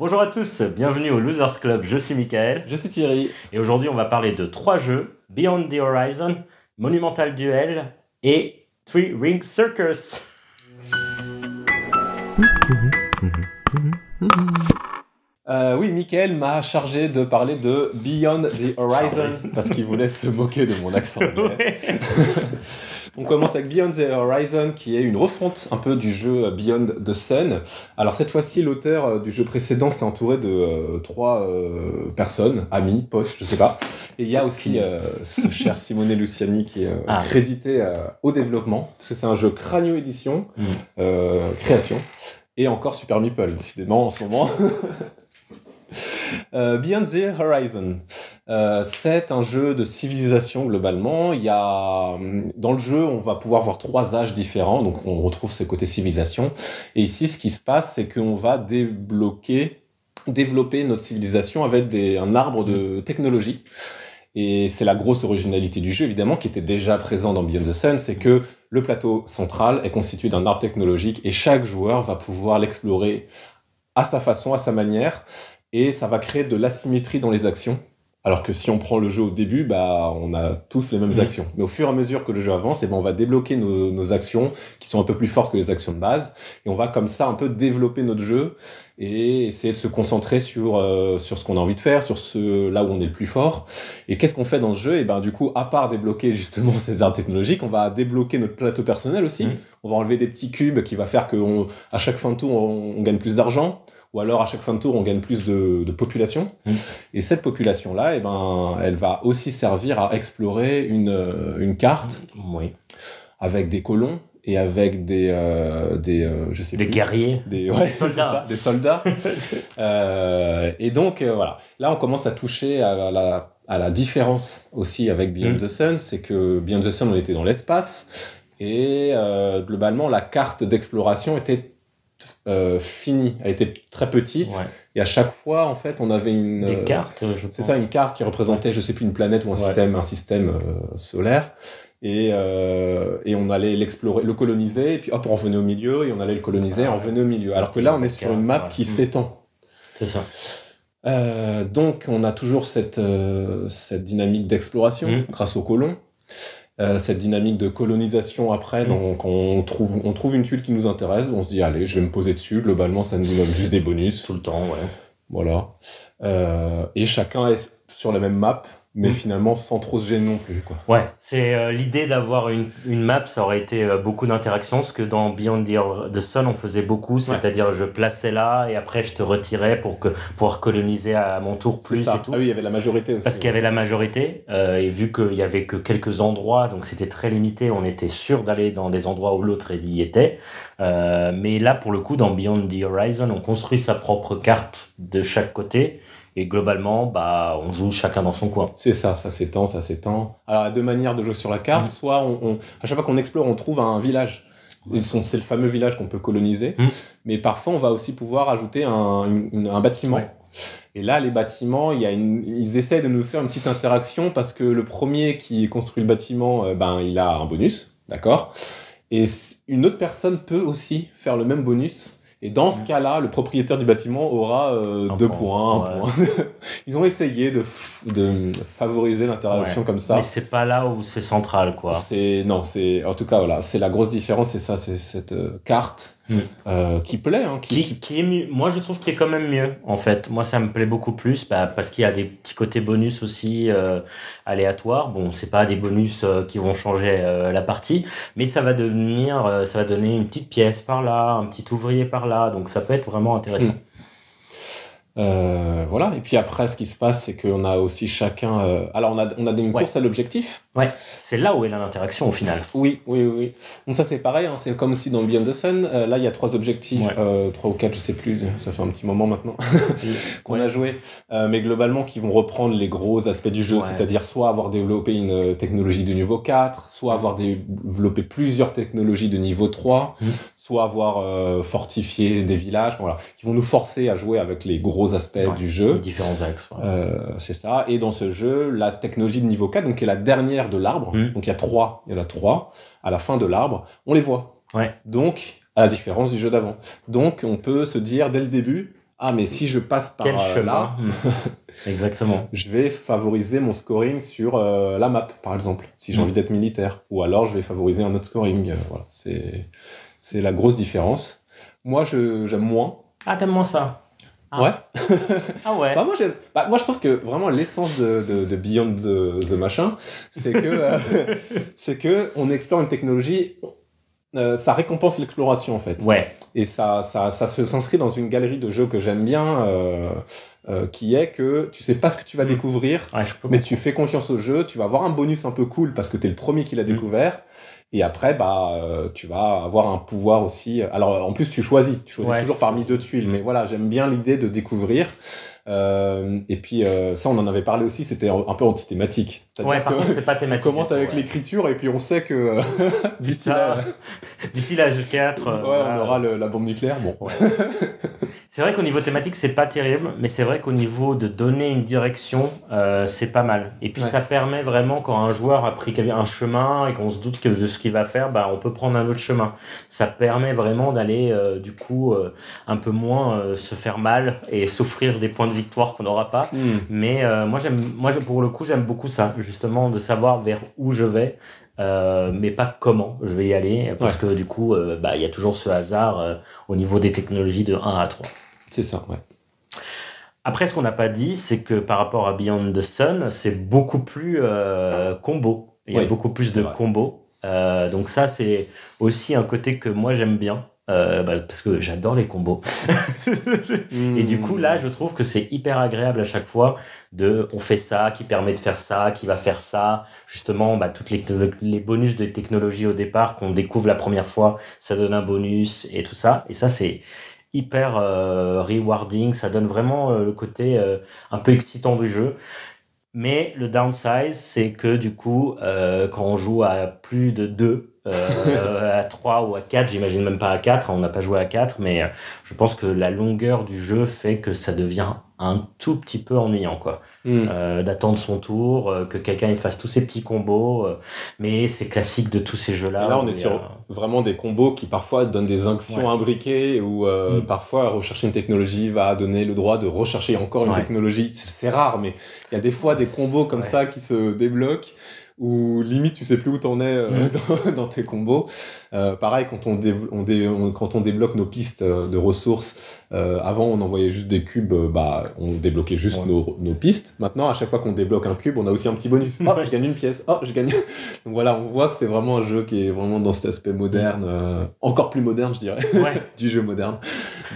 Bonjour à tous, bienvenue au Losers Club, je suis Michael. Je suis Thierry. Et aujourd'hui on va parler de 3 jeux, Beyond the Horizon, Monumental Duel et Three Ring Circus. Oui, Michael m'a chargé de parler de Beyond the Horizon parce qu'il voulait se moquer de mon accent anglais. On commence avec Beyond the Horizon qui est une refonte un peu du jeu Beyond the Sun. Alors cette fois-ci, l'auteur du jeu précédent s'est entouré de 3 personnes, amis, potes, je sais pas. Et il y a aussi ce cher Simone Luciani qui est crédité au développement parce que c'est un jeu Cranio Édition, création. Et encore Super Meeple, décidément en ce moment. Beyond the Horizon, c'est un jeu de civilisation globalement. Il y a, dans le jeu, on va pouvoir voir 3 âges différents, donc on retrouve ce côté civilisation. Et ici, ce qui se passe, c'est qu'on va développer notre civilisation avec un arbre de technologie. Et c'est la grosse originalité du jeu, évidemment, qui était déjà présent dans Beyond the Sun, c'est que le plateau central est constitué d'un arbre technologique et chaque joueur va pouvoir l'explorer à sa façon, à sa manière. Et ça va créer de l'asymétrie dans les actions. Alors que si on prend le jeu au début, on a tous les mêmes actions. Mais au fur et à mesure que le jeu avance, on va débloquer nos actions qui sont un peu plus fortes que les actions de base. Et on va comme ça un peu développer notre jeu et essayer de se concentrer sur ce qu'on a envie de faire, sur là où on est le plus fort. Et qu'est-ce qu'on fait dans ce jeu? Et du coup, à part débloquer justement ces armes technologiques, on va débloquer notre plateau personnel aussi. On va enlever des petits cubes qui va faire qu'à chaque fin de tour, on gagne plus d'argent. Ou alors, à chaque fin de tour, on gagne plus de population. Et cette population-là, elle va aussi servir à explorer une carte avec des colons et avec des guerriers. Des soldats. Et donc, voilà. Là, on commence à toucher à la différence aussi avec Beyond the Sun. C'est que Beyond the Sun, on était dans l'espace. Et globalement, la carte d'exploration était finie, elle était très petite et à chaque fois en fait on avait des cartes, c'est ça, une carte qui représentait je sais plus une planète ou un système solaire et on allait l'explorer, le coloniser et puis hop on revenait au milieu et on allait le coloniser et on revenait au milieu, alors que là on est sur une map qui s'étend. C'est ça. Donc on a toujours cette dynamique d'exploration grâce aux colons. Cette dynamique de colonisation après, donc on trouve une tuile qui nous intéresse, on se dit allez je vais me poser dessus, globalement ça nous donne juste des bonus tout le temps, voilà, et chacun est sur la même map mais finalement sans trop se gêner non plus quoi. C'est l'idée d'avoir une map, ça aurait été beaucoup d'interactions, parce que dans Beyond the Sun on faisait beaucoup, c'est-à-dire je plaçais là et après je te retirais pour pouvoir coloniser à mon tour plus et tout. Ah oui, il y avait la majorité aussi. Parce qu'il y avait la majorité, et vu qu'il y avait que quelques endroits, donc c'était très limité, on était sûr d'aller dans des endroits où l'autre y était. Mais là pour le coup dans Beyond the Horizon on construit sa propre carte de chaque côté. Et globalement, on joue chacun dans son coin. C'est ça, ça s'étend. Alors, il y a 2 manières de jouer sur la carte. Soit, à chaque fois qu'on explore, on trouve un village. C'est le fameux village qu'on peut coloniser. Mais parfois, on va aussi pouvoir ajouter un bâtiment. Et là, les bâtiments, ils essaient de nous faire une petite interaction parce que le premier qui construit le bâtiment, il a un bonus, d'accord ? Et une autre personne peut aussi faire le même bonus. Et dans ce cas-là, le propriétaire du bâtiment aura 2 points, 1 point. Ils ont essayé de favoriser l'interaction comme ça. Mais c'est pas là où c'est central, quoi. En tout cas, voilà, c'est la grosse différence, c'est ça, c'est cette carte qui plaît. Qui est mieux. Moi, je trouve qu'il est quand même mieux, en fait. Moi, ça me plaît beaucoup plus, parce qu'il y a des petits côtés bonus aussi aléatoires. Bon, c'est pas des bonus qui vont changer la partie, mais ça va donner une petite pièce par là, un petit ouvrier par là, donc ça peut être vraiment intéressant. Voilà, et puis après ce qui se passe c'est qu'on a aussi chacun alors on a une course à l'objectif, c'est là où est l'interaction au final. Oui, donc ça c'est pareil, c'est comme aussi dans Beyond the Sun, là il y a 3 objectifs, 3 ou 4 je sais plus, ça fait un petit moment maintenant qu'on a joué, mais globalement qui vont reprendre les gros aspects du jeu, c'est-à-dire soit avoir développé une technologie de niveau 4, soit avoir développé plusieurs technologies de niveau 3, soit avoir fortifié des villages, voilà, qui vont nous forcer à jouer avec les gros aspects du jeu. Les différents axes. C'est ça. Et dans ce jeu, la technologie de niveau 4, donc qui est la dernière de l'arbre, donc il y en a 3, à la fin de l'arbre, on les voit. Donc, à la différence du jeu d'avant. Donc, on peut se dire dès le début, ah, mais si je passe par Quel là, chemin? Exactement. je vais favoriser mon scoring sur la map, par exemple, si j'ai envie d'être militaire. Ou alors, je vais favoriser un autre scoring. Voilà, c'est la grosse différence. Moi, j'aime moins. Ah, t'aimes moins ça? Ah. Ouais. Ah ouais. Moi, je trouve que vraiment l'essence de Beyond the Machin, c'est que, c'est que on explore une technologie, ça récompense l'exploration en fait. Ouais. Et ça s'inscrit dans une galerie de jeux que j'aime bien, qui est que tu sais pas ce que tu vas découvrir, Ouais, mais tu fais confiance au jeu, tu vas avoir un bonus un peu cool parce que t'es le premier qui l'a découvert. Et après, tu vas avoir un pouvoir aussi. Alors, en plus, tu choisis toujours parmi deux tuiles. Mais voilà, j'aime bien l'idée de découvrir. Et puis, ça, on en avait parlé aussi, c'était un peu antithématique. Ouais, par contre, c'est pas thématique. On commence avec l'écriture et puis on sait que d'ici l'âge 4, on aura la bombe nucléaire. Bon. Ouais. C'est vrai qu'au niveau thématique, c'est pas terrible, mais c'est vrai qu'au niveau de donner une direction, c'est pas mal. Et puis ça permet vraiment, quand un joueur a pris un chemin et qu'on se doute de ce qu'il va faire, on peut prendre un autre chemin. Ça permet vraiment d'aller, du coup, un peu moins se faire mal et s'offrir des points de victoire qu'on n'aura pas. Mais moi, pour le coup, j'aime beaucoup ça, justement, de savoir vers où je vais. Mais pas comment je vais y aller, parce que du coup, y a toujours ce hasard au niveau des technologies de 1 à 3. C'est ça, ouais. Après, ce qu'on n'a pas dit, c'est que par rapport à Beyond the Sun, c'est beaucoup plus combo. Il y a beaucoup plus de combos. Donc ça, c'est aussi un côté que moi, j'aime bien. Parce que j'adore les combos. Et du coup, là, je trouve que c'est hyper agréable à chaque fois on fait ça, qui permet de faire ça, qui va faire ça. Justement, toutes les bonus de technologie au départ qu'on découvre la première fois, ça donne un bonus et tout ça. Et ça, c'est hyper rewarding. Ça donne vraiment le côté un peu excitant du jeu. Mais le downside, c'est que du coup, quand on joue à plus de 2, à 3 ou à 4, j'imagine même pas à 4, on n'a pas joué à 4, mais je pense que la longueur du jeu fait que ça devient un tout petit peu ennuyant, quoi. D'attendre son tour, que quelqu'un fasse tous ses petits combos, mais c'est classique de tous ces jeux-là. Et là, on est sur vraiment des combos qui parfois donnent des actions imbriquées, ou parfois rechercher une technologie va donner le droit de rechercher encore une technologie. C'est rare, mais il y a des fois des combos comme ça qui se débloquent, où limite tu sais plus où t'en es dans tes combos. Pareil, quand on débloque nos pistes de ressources, avant on envoyait juste des cubes, on débloquait juste nos pistes. Maintenant, à chaque fois qu'on débloque un cube, on a aussi un petit bonus. Oh, je gagne une pièce. Oh, je gagne. Donc voilà, on voit que c'est vraiment un jeu qui est vraiment dans cet aspect moderne, encore plus moderne, je dirais, du jeu moderne,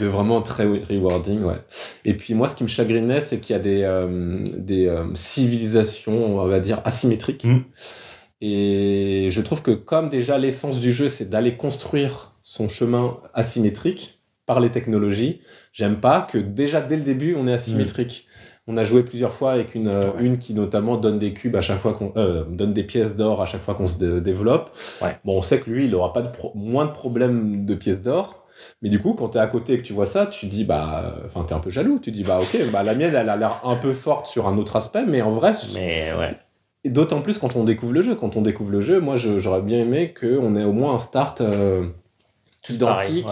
de vraiment très rewarding. Ouais. Et puis moi, ce qui me chagrinait, c'est qu'il y a des civilisations, on va dire, asymétriques. Et je trouve que comme déjà l'essence du jeu, c'est d'aller construire son chemin asymétrique par les technologies, j'aime pas que déjà dès le début, on est asymétrique. On a joué plusieurs fois avec une qui notamment donne des cubes à chaque fois qu'on donne des pièces d'or à chaque fois qu'on se développe. Bon, on sait que lui, il aura pas moins de problèmes de pièces d'or. Mais du coup, quand t'es à côté et que tu vois ça, tu dis, t'es un peu jaloux. Tu dis, ok, la mienne, elle a l'air un peu forte sur un autre aspect, mais en vrai... Et d'autant plus quand on découvre le jeu. Quand on découvre le jeu, moi, j'aurais bien aimé qu'on ait au moins un start identique,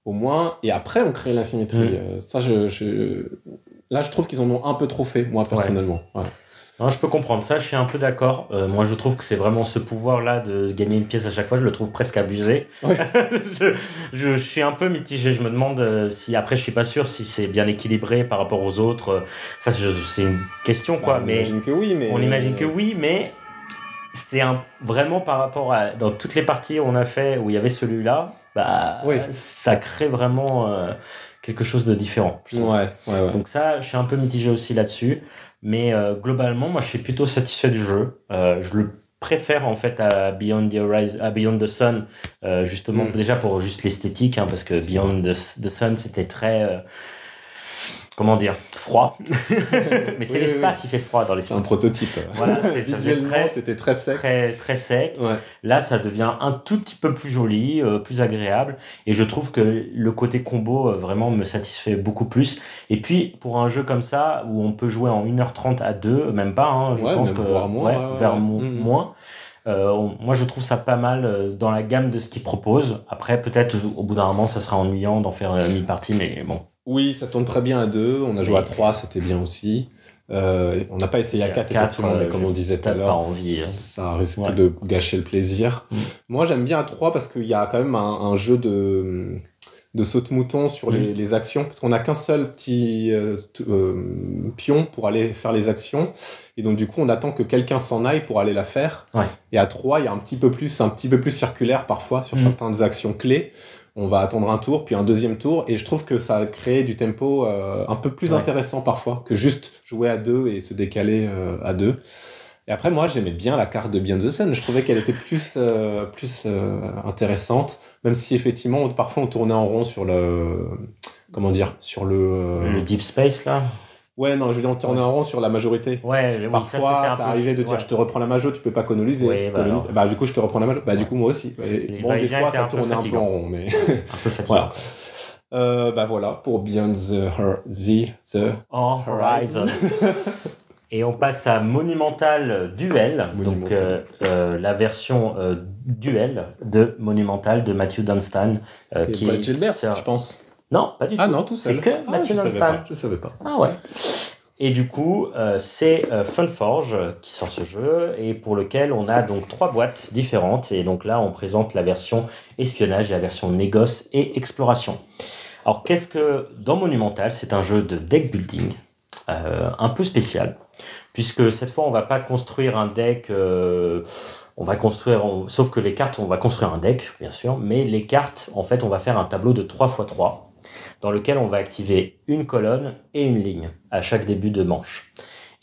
au moins, et après, on crée l'asymétrie. Ça, là, je trouve qu'ils en ont un peu trop fait, moi, personnellement. Non, je peux comprendre ça, je suis un peu d'accord. Moi, je trouve que c'est vraiment ce pouvoir-là de gagner une pièce à chaque fois, je le trouve presque abusé. Je suis un peu mitigé, je me demande si, après, je suis pas sûr si c'est bien équilibré par rapport aux autres. Ça, c'est une question, quoi. On imagine que oui, mais... On imagine que oui, mais c'est vraiment par rapport à... Dans toutes les parties où on a fait, où il y avait celui-là, ça crée vraiment quelque chose de différent, je trouve. Donc ça, je suis un peu mitigé aussi là-dessus. Mais globalement, moi, je suis plutôt satisfait du jeu. Je le préfère en fait à Beyond the Sun, justement déjà pour juste l'esthétique, parce que Beyond the Sun, c'était très... comment dire, froid. Mais c'est l'espace qui fait froid dans l'espace. C'est un prototype. Voilà, visuellement, c'était très sec. Très sec. Là, ça devient un tout petit peu plus joli, plus agréable. Et je trouve que le côté combo vraiment me satisfait beaucoup plus. Et puis, pour un jeu comme ça, où on peut jouer en 1h30 à 2, même pas, je pense que... Voire moins. Moins. Moi, je trouve ça pas mal dans la gamme de ce qu'ils proposent. Après, peut-être, au bout d'un moment, ça sera ennuyant d'en faire mi-partie, mais bon. Oui, ça tourne très bien à 2. On a joué à 3, c'était bien aussi. On n'a pas essayé à 4, effectivement, mais comme on disait tout à l'heure, ça risque de gâcher le plaisir. Moi, j'aime bien à 3 parce qu'il y a quand même un jeu de saute-mouton sur les actions, parce qu'on n'a qu'un seul petit pion pour aller faire les actions, et donc du coup on attend que quelqu'un s'en aille pour aller la faire. Et à 3 il y a un petit peu plus circulaire parfois sur certaines actions clés. On va attendre un tour, puis un deuxième tour, et je trouve que ça crée du tempo un peu plus intéressant parfois que juste jouer à 2 et se décaler à 2. Et après, moi, j'aimais bien la carte de Beyond the Sun. Je trouvais qu'elle était plus intéressante, même si effectivement, parfois, on tournait en rond sur le... Comment dire? Sur le... Le Deep Space, là. Ouais, non, je veux dire, on tournait en rond sur la majorité. Parfois, ça arrivait de dire, je te reprends la majo, tu peux pas coloniser. Bah, du coup, je te reprends la majo. Bah, du coup, moi aussi. Bon, des fois, ça tournait un peu en rond, mais... un peu fatigant. Bah voilà, pour Beyond the Horizon. Et on passe à Monumental Duel, donc la version duel de Monumental de Matthew Dunstan. Qui est Gilbert, je pense. Non, pas du tout. Ah non, tout seul. C'est que Matthew Dunstan. Je savais pas. Ah ouais. Et du coup, c'est Funforge qui sort ce jeu et pour lequel on a donc 3 boîtes différentes. Et donc là, on présente la version espionnage et la version négoce et exploration. Alors, qu'est-ce que dans Monumental, c'est un jeu de deck building un peu spécial, puisque cette fois, on va pas construire un deck. On va construire, sauf que les cartes, on va construire un deck, bien sûr, mais les cartes, en fait, on va faire un tableau de 3x3 dans lequel on va activer une colonne et une ligne à chaque début de manche.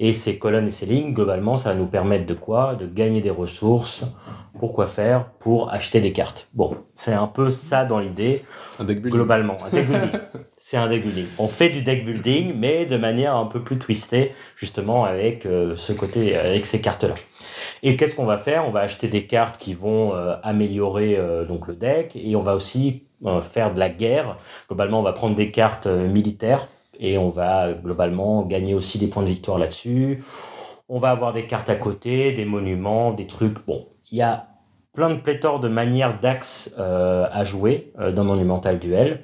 Et ces colonnes et ces lignes, globalement, ça va nous permettre de quoi? De gagner des ressources. Pour quoi faire? Pour acheter des cartes. Bon, c'est un peu ça dans l'idée. Un deck building. Globalement, un deck building. C'est un deck building. On fait du deck building, mais de manière un peu plus twistée, justement, avec ce côté, avec ces cartes-là. Et qu'est-ce qu'on va faire? On va acheter des cartes qui vont améliorer donc le deck, et on va aussi faire de la guerre. Globalement, on va prendre des cartes militaires, et on va globalement gagner aussi des points de victoire là-dessus. On va avoir des cartes à côté, des monuments, des trucs. Bon, il y a plein de pléthores de manières d'axes à jouer dans Monumental Duel.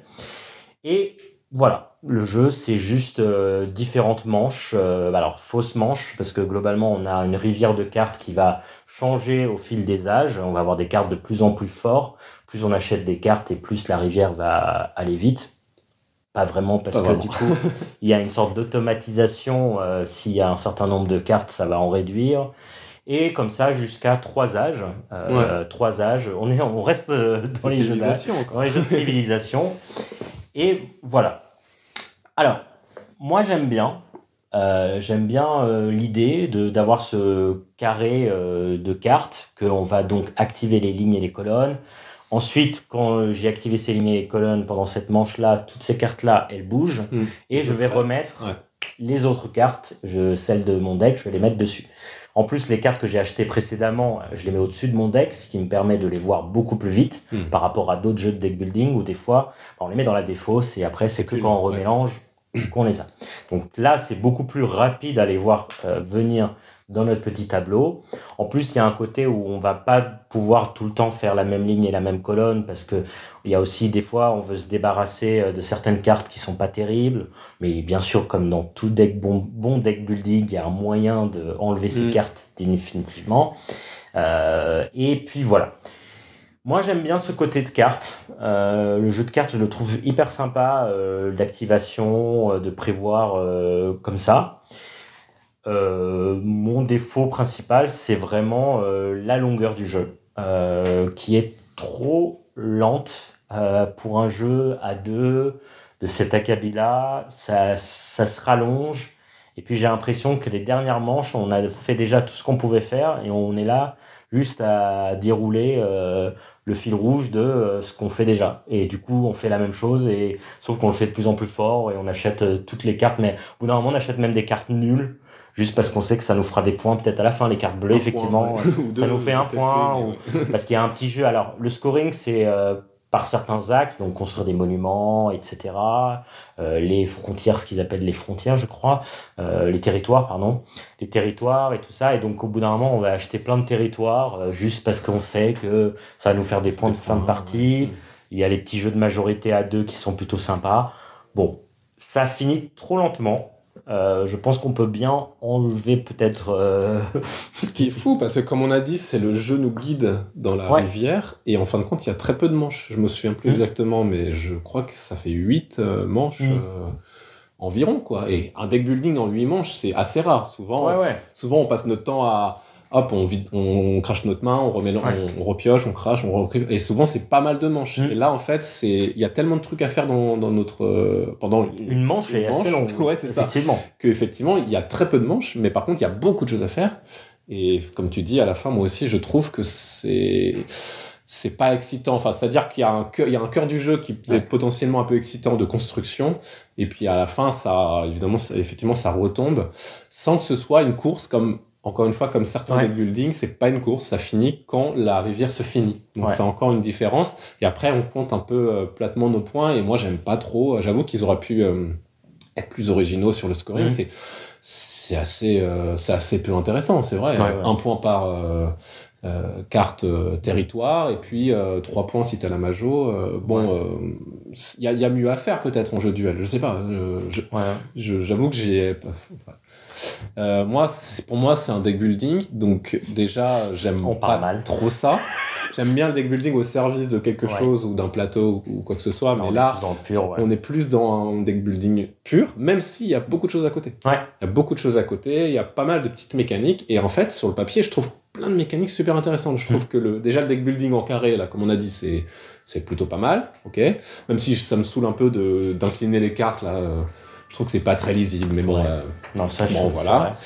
Et voilà, le jeu, c'est juste différentes manches. Alors, fausses manches, parce que globalement, on a une rivière de cartes qui va changer au fil des âges. On va avoir des cartes de plus en plus fortes. Plus on achète des cartes et plus la rivière va aller vite. Pas vraiment, parce que du coup, il y a une sorte d'automatisation. S'il y a un certain nombre de cartes, ça va en réduire. Et comme ça, jusqu'à 3 âges. 3 âges. On reste dans les jeux de civilisation. Et voilà. Alors, moi, j'aime bien l'idée d'avoir ce carré de cartes, qu'on va donc activer les lignes et les colonnes. Ensuite, quand j'ai activé ces lignes et les colonnes pendant cette manche-là, toutes ces cartes-là, elles bougent. Et je vais remettre les autres cartes, celles de mon deck, je vais les mettre dessus. En plus, les cartes que j'ai achetées précédemment, je les mets au-dessus de mon deck, ce qui me permet de les voir beaucoup plus vite par rapport à d'autres jeux de deck building où des fois, on les met dans la défausse et après, c'est que quand on remélange qu'on les a. Donc là, c'est beaucoup plus rapide à les voir venir dans notre petit tableau. En plus, il y a un côté où on va pas pouvoir tout le temps faire la même ligne et la même colonne parce que il y a aussi des fois, on veut se débarrasser de certaines cartes qui sont pas terribles. Mais bien sûr, comme dans tout deck bon deck building, il y a un moyen d'enlever ces cartes définitivement. Et puis voilà. Moi, j'aime bien ce côté de cartes. Le jeu de cartes, je le trouve hyper sympa d'activation, de prévoir comme ça. Mon défaut principal, c'est vraiment la longueur du jeu, qui est trop lente pour un jeu à 2 de cet acabit-là. Ça se rallonge. Et puis, j'ai l'impression que les dernières manches, on a fait déjà tout ce qu'on pouvait faire et on est là juste à dérouler le fil rouge de ce qu'on fait déjà. Et du coup, on fait la même chose, sauf qu'on le fait de plus en plus fort et on achète toutes les cartes. Mais au bout d'un moment, on achète même des cartes nulles, juste parce qu'on sait que ça nous fera des points peut-être à la fin. Les cartes bleues, effectivement, ça nous fait un point. Parce qu'il y a un petit jeu. Alors, le scoring, c'est par certains axes, donc construire des monuments, etc. Les frontières, ce qu'ils appellent les frontières, je crois. Les territoires, pardon. Les territoires et tout ça. Et donc, au bout d'un moment, on va acheter plein de territoires juste parce qu'on sait que ça va nous faire des points de fin de partie. Il y a les petits jeux de majorité à 2 qui sont plutôt sympas. Bon, ça finit trop lentement. Je pense qu'on peut bien enlever peut-être... Ce qui est fou, parce que comme on a dit, c'est le jeu nous guide dans la rivière, et en fin de compte, il y a très peu de manches. Je me souviens plus exactement, mais je crois que ça fait 8 manches environ, quoi. Et un deck building en 8 manches, c'est assez rare. Souvent, on passe notre temps à... Hop, on crache notre main, on remet, on repioche, on crache, et souvent c'est pas mal de manches. Et là, en fait, il y a tellement de trucs à faire dans notre pendant une manche est assez longue. Ouais, c'est effectivement. Ça. Qu'effectivement, il y a très peu de manches, mais par contre, il y a beaucoup de choses à faire. Et comme tu dis, à la fin, moi aussi, je trouve que c'est pas excitant. Enfin, c'est-à-dire qu'il y a un cœur du jeu qui est potentiellement un peu excitant de construction. Et puis à la fin, effectivement, ça retombe sans que ce soit une course comme. Encore une fois, comme certains deck building, c'est pas une course, ça finit quand la rivière se finit. Donc c'est encore une différence. Et après, on compte un peu platement nos points. Et moi, j'aime pas trop. J'avoue qu'ils auraient pu être plus originaux sur le scoring. C'est assez peu intéressant, c'est vrai. Un point par carte territoire, et puis 3 points si t'as la majo. Il y a mieux à faire peut-être en jeu duel. Je sais pas. J'avoue que j'ai... pour moi, c'est un deck building, donc déjà, j'aime pas trop ça. J'aime bien le deck building au service de quelque chose ou d'un plateau ou quoi que ce soit, mais là, on est plus dans un deck building pur, même s'il y a beaucoup de choses à côté. Il y a beaucoup de choses à côté, il y a pas mal de petites mécaniques, et en fait, sur le papier, je trouve plein de mécaniques super intéressantes. Je trouve que déjà le deck building en carré, là, comme on a dit, c'est plutôt pas mal, ok. Même si ça me saoule un peu d'incliner les cartes, là. Je trouve que c'est pas très lisible, mais bon. Non, ça, voilà.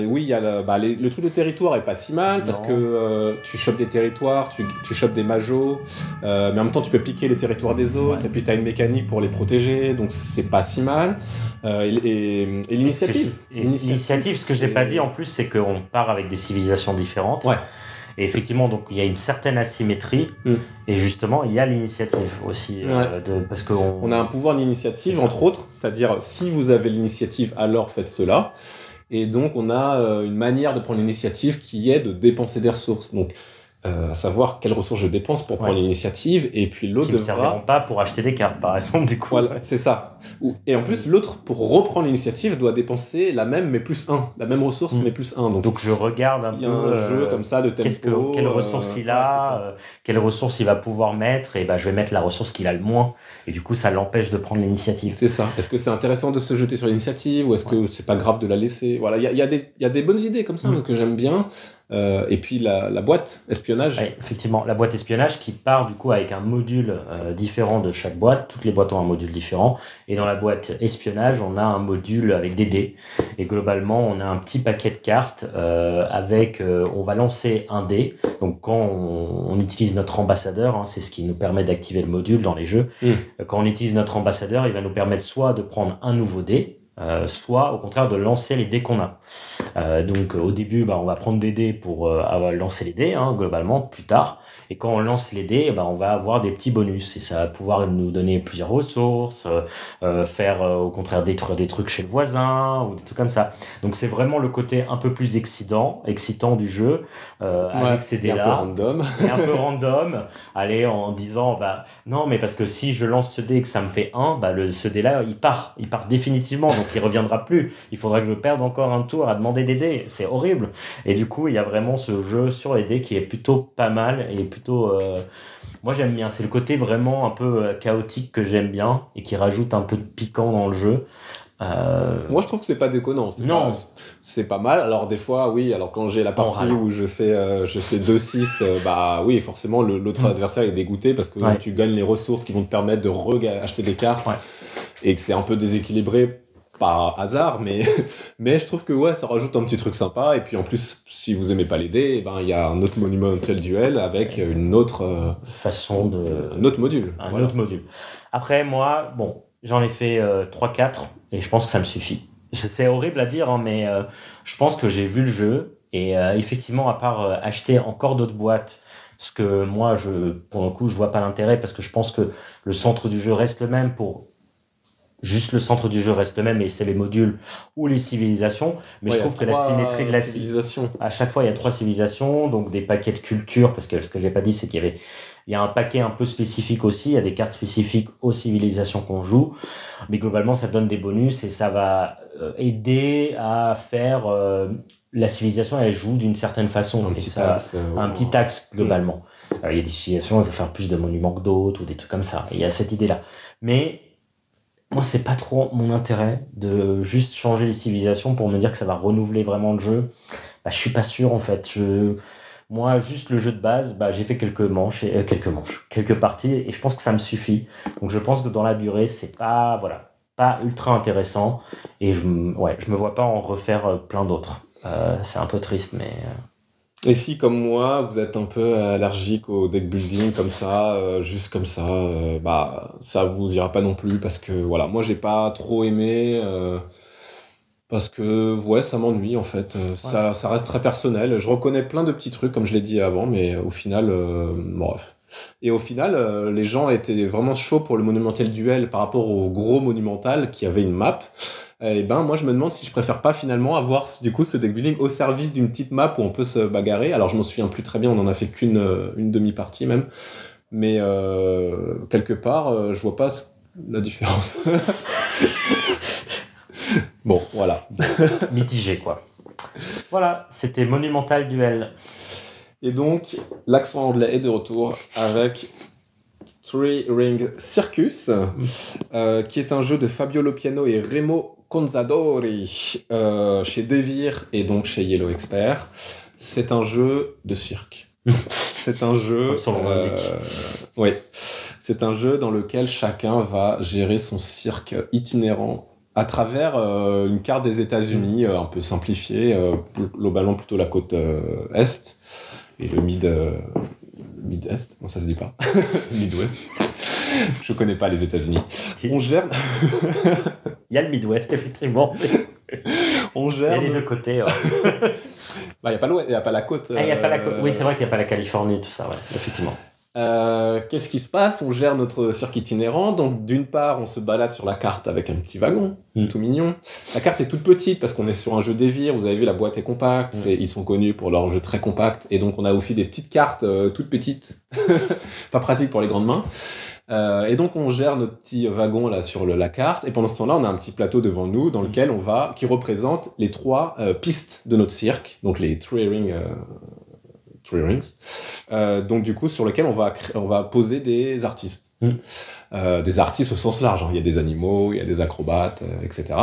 Oui, il y a le truc de territoire est pas si mal, parce que tu chopes des territoires, tu chopes des majos, mais en même temps tu peux piquer les territoires des autres, et puis tu as une mécanique pour les protéger, donc c'est pas si mal. Et l'initiative. L'initiative, ce que j'ai pas dit en plus, c'est qu'on part avec des civilisations différentes. Et effectivement, donc il y a une certaine asymétrie, et justement, il y a l'initiative aussi, parce on a un pouvoir d'initiative, entre autres, c'est-à-dire si vous avez l'initiative, alors faites cela. Et donc, on a une manière de prendre l'initiative qui est de dépenser des ressources. Donc, à savoir quelles ressources je dépense pour prendre l'initiative, et puis l'autre devra... Qui ne serviront pas pour acheter des cartes, par exemple, du coup. Voilà, c'est ça. Et en plus, l'autre, pour reprendre l'initiative, doit dépenser la même, mais plus 1. La même ressource, mais plus 1. Donc je regarde un peu... Il y a un jeu comme ça, de tempo. Quelle ressource il a, quelle ressource il va pouvoir mettre, et je vais mettre la ressource qu'il a le moins. Et du coup, ça l'empêche de prendre l'initiative. C'est ça. Est-ce que c'est intéressant de se jeter sur l'initiative, ou est-ce que c'est pas grave de la laisser? Voilà, il y a des bonnes idées comme ça que j'aime bien. Et puis la boîte espionnage. Oui, effectivement, la boîte espionnage qui part du coup avec un module différent de chaque boîte. Toutes les boîtes ont un module différent. Et dans la boîte espionnage, on a un module avec des dés. Et globalement, on a un petit paquet de cartes on va lancer un dé. Donc quand on utilise notre ambassadeur, c'est ce qui nous permet d'activer le module dans les jeux. Quand on utilise notre ambassadeur, il va nous permettre soit de prendre un nouveau dé, soit au contraire de lancer les dés qu'on a. Donc au début, on va prendre des dés pour lancer les dés, globalement, plus tard. Et quand on lance les dés, on va avoir des petits bonus. Et ça va pouvoir nous donner plusieurs ressources, faire au contraire détruire des trucs chez le voisin, ou des trucs comme ça. Donc c'est vraiment le côté un peu plus excitant du jeu, avec ces dés-là. Et un peu random. Aller en disant, non, mais parce que si je lance ce dé et que ça me fait 1, ce dé-là, il part définitivement. Donc il reviendra plus. Il faudra que je perde encore un tour à demander des dés. C'est horrible. Et du coup, il y a vraiment ce jeu sur les dés qui est plutôt pas mal et plutôt... Moi, j'aime bien. C'est le côté vraiment un peu chaotique que j'aime bien et qui rajoute un peu de piquant dans le jeu. Moi, je trouve que c'est pas déconnant. C'est pas mal. Alors, des fois, oui. Alors, quand j'ai la partie où je fais 2-6, oui, forcément, l'autre adversaire est dégoûté parce que tu gagnes les ressources qui vont te permettre de acheter des cartes et que c'est un peu déséquilibré par hasard, mais je trouve que ça rajoute un petit truc sympa. Et puis en plus, si vous aimez pas les dés, il y a un autre Monumental Duel avec une autre façon de... Un autre module. Un autre module. Après, moi, j'en ai fait 3-4 et je pense que ça me suffit. C'est horrible à dire, mais je pense que j'ai vu le jeu et effectivement, à part acheter encore d'autres boîtes, ce que moi, pour le coup, je vois pas l'intérêt parce que je pense que le centre du jeu reste le même Juste le centre du jeu reste le même et c'est les modules ou les civilisations. Mais je trouve que la symétrie de la civilisation. À chaque fois, il y a 3 civilisations, donc des paquets de culture, parce que ce que j'ai pas dit, c'est qu'il y avait Il y a un paquet un peu spécifique aussi, il y a des cartes spécifiques aux civilisations qu'on joue, mais globalement ça donne des bonus et ça va aider à faire la civilisation, elle joue d'une certaine façon, Un et petit ça axe, un petit axe globalement. Il y a des civilisations, il faut faire plus de monuments que d'autres ou des trucs comme ça. Et il y a cette idée-là. Mais moi, c'est pas trop mon intérêt de juste changer les civilisations pour me dire que ça va renouveler vraiment le jeu. Bah, je suis pas sûr en fait. Moi, juste le jeu de base, bah, j'ai fait quelques parties, et je pense que ça me suffit. Donc, je pense que dans la durée, c'est pas, voilà, pas ultra intéressant, et je me vois pas en refaire plein d'autres. C'est un peu triste, mais. Et si, comme moi, vous êtes un peu allergique au deck building comme ça, juste comme ça, bah ça vous ira pas non plus parce que voilà, moi j'ai pas trop aimé parce que ouais, ça m'ennuie en fait. Ça reste très personnel. Je reconnais plein de petits trucs comme je l'ai dit avant, mais au final, bref. Et au final, les gens étaient vraiment chauds pour le Monumental Duel par rapport au gros Monumental qui avait une map. Et ben moi je me demande si je préfère pas finalement avoir du coup ce deck building au service d'une petite map où on peut se bagarrer. Alors je m'en souviens plus très bien, on en a fait qu'une une demi-partie même, mais quelque part je vois pas la différence. Bon voilà. Mitigé quoi. Voilà, c'était Monumental Duel. Et donc l'accent anglais est de retour avec Three Ring Circus, qui est un jeu de Fabio Lopiano et Remo Conzadori chez Devir et donc chez Yellow Expert. C'est un jeu de cirque. C'est un jeu. Comme son nom l'indique. Oui. C'est un jeu dans lequel chacun va gérer son cirque itinérant à travers une carte des États-Unis un peu simplifiée, globalement plutôt la côte est et le mid-est. Non, ça se dit pas. Mid-ouest. Je connais pas les États-Unis. On gère. Il y a le Midwest, effectivement. On gère. Il y a les deux côtés. Bah, il n'y a pas la côte. Ah, il y a pas la côte. Oui, c'est vrai qu'il n'y a pas la Californie, tout ça, ouais, effectivement. Qu'est-ce qui se passe? On gère notre cirque itinérant. Donc, d'une part, on se balade sur la carte avec un petit wagon, tout mignon. La carte est toute petite parce qu'on est sur un jeu Devir. Vous avez vu, la boîte est compacte. Ils sont connus pour leur jeu très compact. Et donc, on a aussi des petites cartes toutes petites. Pas pratique pour les grandes mains. Et donc on gère notre petit wagon là sur la carte, et pendant ce temps-là on a un petit plateau devant nous dans lequel qui représente les 3 pistes de notre cirque, donc les three rings, donc du coup sur lequel on va poser des artistes, des artistes au sens large, hein. Il y a des animaux, il y a des acrobates, etc.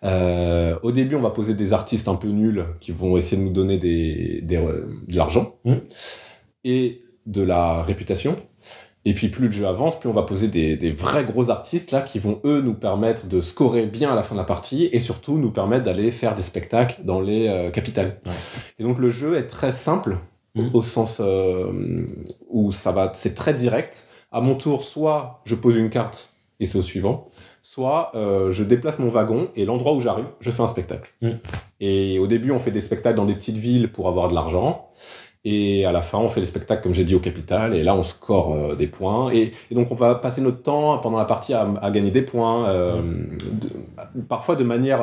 Au début on va poser des artistes un peu nuls qui vont essayer de nous donner de l'argent et de la réputation. Et puis plus le jeu avance, plus on va poser des vrais gros artistes là qui vont eux nous permettre de scorer bien à la fin de la partie et surtout nous permettre d'aller faire des spectacles dans les capitales. Ouais. Et donc le jeu est très simple au sens où c'est très direct. À mon tour, soit je pose une carte et c'est au suivant, soit je déplace mon wagon et l'endroit où j'arrive, je fais un spectacle. Et au début, on fait des spectacles dans des petites villes pour avoir de l'argent. Et à la fin, on fait les spectacles, comme j'ai dit, au Capitale. Et là, on score des points. Et donc, on va passer notre temps pendant la partie à gagner des points, parfois de manière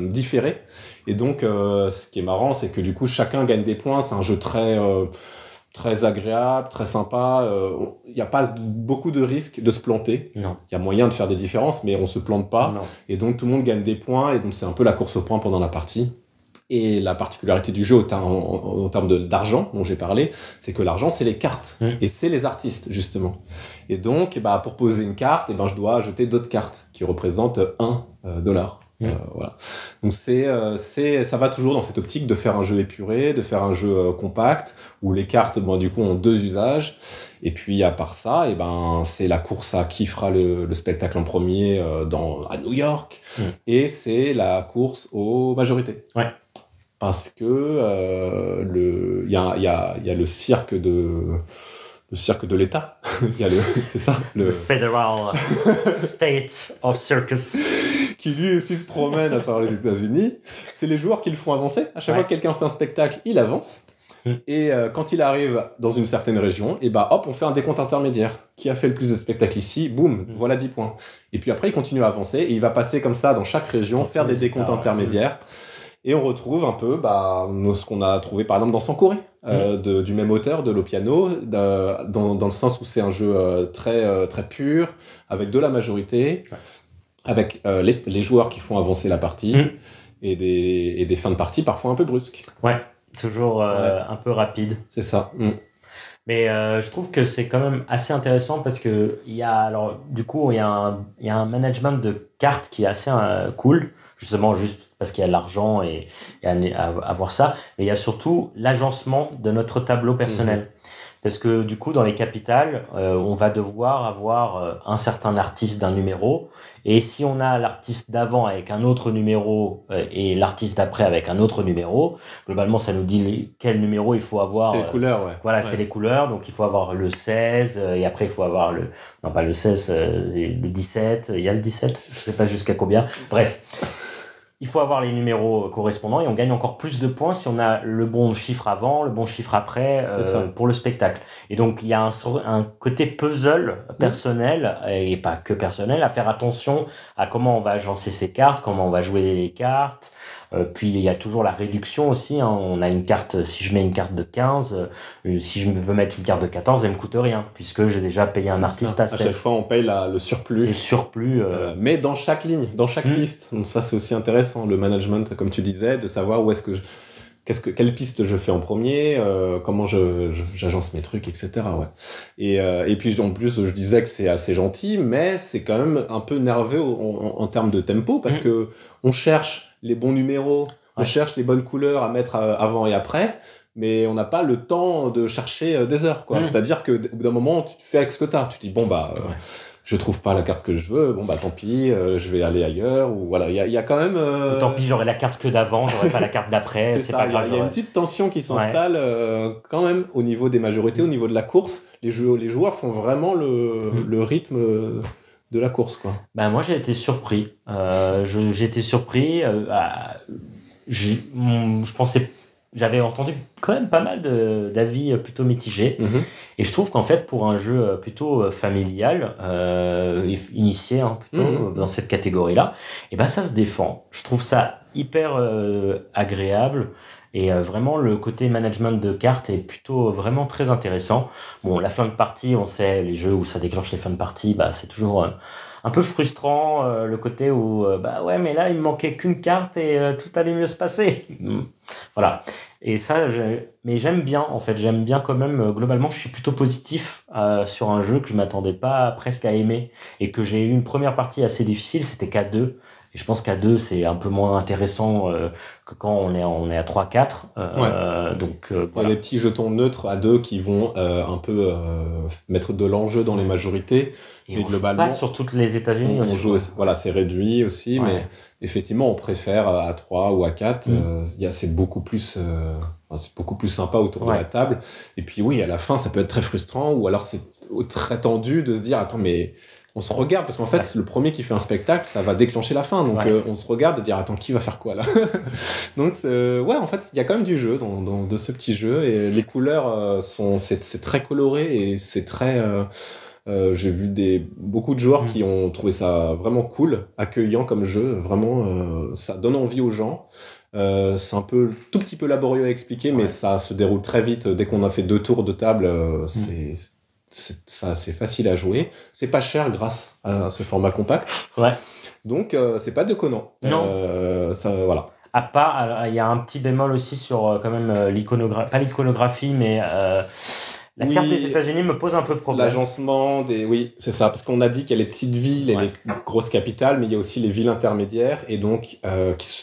différée. Et donc, ce qui est marrant, c'est que du coup, chacun gagne des points. C'est un jeu très agréable, très sympa. Il n'y a pas beaucoup de risques de se planter. Il y a moyen de faire des différences, mais on ne se plante pas. Non. Et donc, tout le monde gagne des points. Et donc, c'est un peu la course aux points pendant la partie. Et la particularité du jeu en termes d'argent dont j'ai parlé, c'est que l'argent, c'est les cartes. Et c'est les artistes, justement. Et donc, pour poser une carte, je dois jeter d'autres cartes qui représentent $1. Voilà. Donc, ça va toujours dans cette optique de faire un jeu épuré, de faire un jeu compact, où les cartes, du coup, ont 2 usages. Et puis, à part ça, c'est la course à qui fera le spectacle en premier à New York. Et c'est la course aux majorités. Ouais. Parce que il y a le cirque de l'État. C'est ça. Le Federal State of Circus. Qui lui aussi se promène à travers les États-Unis. C'est les joueurs qui le font avancer. À chaque fois que quelqu'un fait un spectacle, il avance. Et quand il arrive dans une certaine région, hop, on fait un décompte intermédiaire. Qui a fait le plus de spectacles ici? Boum, voilà 10 points. Et puis après, il continue à avancer et il va passer comme ça dans chaque région, faire des décomptes intermédiaires. Et on retrouve un peu ce qu'on a trouvé par exemple dans Sankoré. du même auteur, de Lopiano, dans le sens où c'est un jeu très pur, avec de la majorité, avec les joueurs qui font avancer la partie, et des fins de partie parfois un peu brusques. Ouais, toujours un peu rapide. C'est ça. Mais je trouve que c'est quand même assez intéressant parce que il y a un management de cartes qui est assez cool, justement juste parce qu'il y a l'argent et à voir ça. Mais il y a surtout l'agencement de notre tableau personnel. Parce que du coup, dans les capitales, on va devoir avoir un certain artiste d'un numéro. Et si on a l'artiste d'avant avec un autre numéro et l'artiste d'après avec un autre numéro, globalement, ça nous dit quel numéro il faut avoir. C'est les couleurs, ouais. Voilà, c'est les couleurs. Donc, il faut avoir le 16 et après, il faut avoir non, pas le 16, le 17. Il y a le 17, je sais pas jusqu'à combien. Bref. Il faut avoir les numéros correspondants et on gagne encore plus de points si on a le bon chiffre avant, le bon chiffre après pour le spectacle. Et donc, il y a un côté puzzle personnel, et pas que personnel, à faire attention à comment on va agencer ses cartes, comment on va jouer les cartes. Puis, il y a toujours la réduction aussi. On a une carte, si je mets une carte de 15, si je veux mettre une carte de 14, elle me coûte rien, puisque j'ai déjà payé un artiste à 16. À chaque fois, on paye le surplus. Le surplus. Mais dans chaque ligne, dans chaque piste. Donc ça, c'est aussi intéressant, le management, comme tu disais, de savoir où est-ce que quelle piste je fais en premier, comment j'agence mes trucs, etc. Ouais. Et puis en plus, je disais que c'est assez gentil, mais c'est quand même un peu nerveux en termes de tempo, parce que on cherche les bons numéros, on cherche les bonnes couleurs à mettre avant et après, mais on n'a pas le temps de chercher des heures, quoi. C'est-à-dire que au bout d'un moment, tu fais avec ce que tu as. Tu te dis, bon, je trouve pas la carte que je veux, bon, tant pis, je vais aller ailleurs, ou voilà, il y a quand même... Ou tant pis, j'aurai la carte que d'avant, j'aurai pas la carte d'après, c'est pas grave. Il y a une petite tension qui s'installe quand même au niveau des majorités, au niveau de la course. Les joueurs font vraiment le rythme de la course, quoi. Moi, j'ai été surpris. J'ai été surpris. Je pensais... J'avais entendu quand même pas mal d'avis plutôt mitigés. Et je trouve qu'en fait, pour un jeu plutôt familial, initié plutôt dans cette catégorie-là, et ça se défend. Je trouve ça hyper agréable. Et vraiment, le côté management de cartes est plutôt vraiment très intéressant. Bon, la fin de partie, on sait, les jeux où ça déclenche les fins de partie, c'est toujours un peu frustrant, le côté où, ouais, mais là, il me manquait qu'une carte et tout allait mieux se passer. Voilà. Et ça, mais j'aime bien, en fait. J'aime bien quand même, globalement, je suis plutôt positif sur un jeu que je m'attendais pas presque à aimer. Et que j'ai eu une première partie assez difficile, c'était K2. Et je pense qu'à 2, c'est un peu moins intéressant que quand on est à 3-4. Donc, voilà. Il y a des petits jetons neutres à 2 qui vont un peu mettre de l'enjeu dans les majorités. Et on joue pas sur toutes les États-Unis aussi. Voilà, c'est réduit aussi, mais effectivement, on préfère à 3 ou à 4. C'est beaucoup plus sympa autour de la table. Et puis oui, à la fin, ça peut être très frustrant, ou alors c'est très tendu de se dire, attends, mais... On se regarde, parce qu'en fait, le premier qui fait un spectacle, ça va déclencher la fin. Donc, on se regarde et dire, attends, qui va faire quoi, là? Donc, en fait, il y a quand même du jeu de ce petit jeu. Et les couleurs, c'est très coloré et c'est très... j'ai vu beaucoup de joueurs qui ont trouvé ça vraiment cool, accueillant comme jeu. Vraiment, ça donne envie aux gens. C'est tout petit peu laborieux à expliquer, mais ça se déroule très vite. Dès qu'on a fait 2 tours de table, c'est facile à jouer. C'est pas cher grâce à ce format compact. Ouais. Donc, c'est pas déconnant. Non. Voilà. À part, il y a un petit bémol aussi sur quand même l'iconographie, pas l'iconographie, mais la carte des États-Unis me pose un peu de problème. L'agencement oui, c'est ça, parce qu'on a dit qu'il y a les petites villes et les grosses capitales, mais il y a aussi les villes intermédiaires, et donc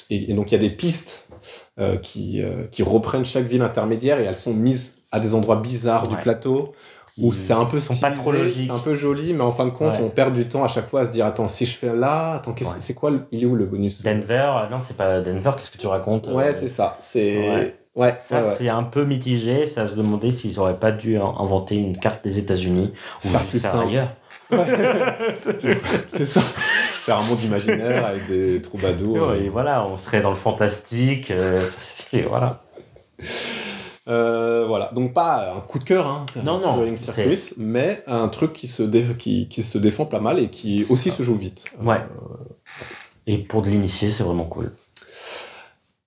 il y a des pistes qui reprennent chaque ville intermédiaire, et elles sont mises à des endroits bizarres du plateau. Où c'est un peu pas trop logique. C'est un peu joli, mais en fin de compte, on perd du temps à chaque fois à se dire, attends, si je fais là, attends, c'est quoi, il est où le bonus? Denver, non, c'est pas Denver, qu'est-ce que tu racontes? Ouais, c'est ça. C'est faire plus simple ailleurs. C'est ça. Faire un monde imaginaire avec des troubadours. Et voilà, on serait dans le fantastique. Et voilà. Voilà, donc pas un coup de cœur, non, Circus, mais un truc qui se défend pas mal et qui aussi se joue vite. Et pour de l'initié, c'est vraiment cool.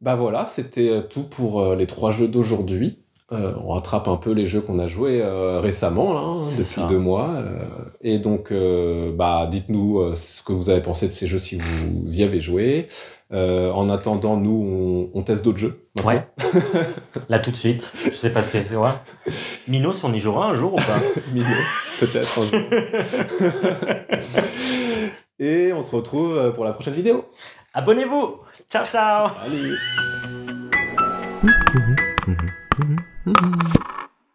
Voilà, c'était tout pour les 3 jeux d'aujourd'hui. On rattrape un peu les jeux qu'on a joués récemment, là, depuis 2 mois. Et donc, dites-nous ce que vous avez pensé de ces jeux si vous y avez joué. En attendant, nous, on teste d'autres jeux. Maintenant. Ouais. Là, tout de suite. Je sais pas ce que c'est. Ouais. Minos, on y jouera un jour ou pas? Minos, peut-être un jour. Et on se retrouve pour la prochaine vidéo. Abonnez-vous. Ciao, ciao. Allez.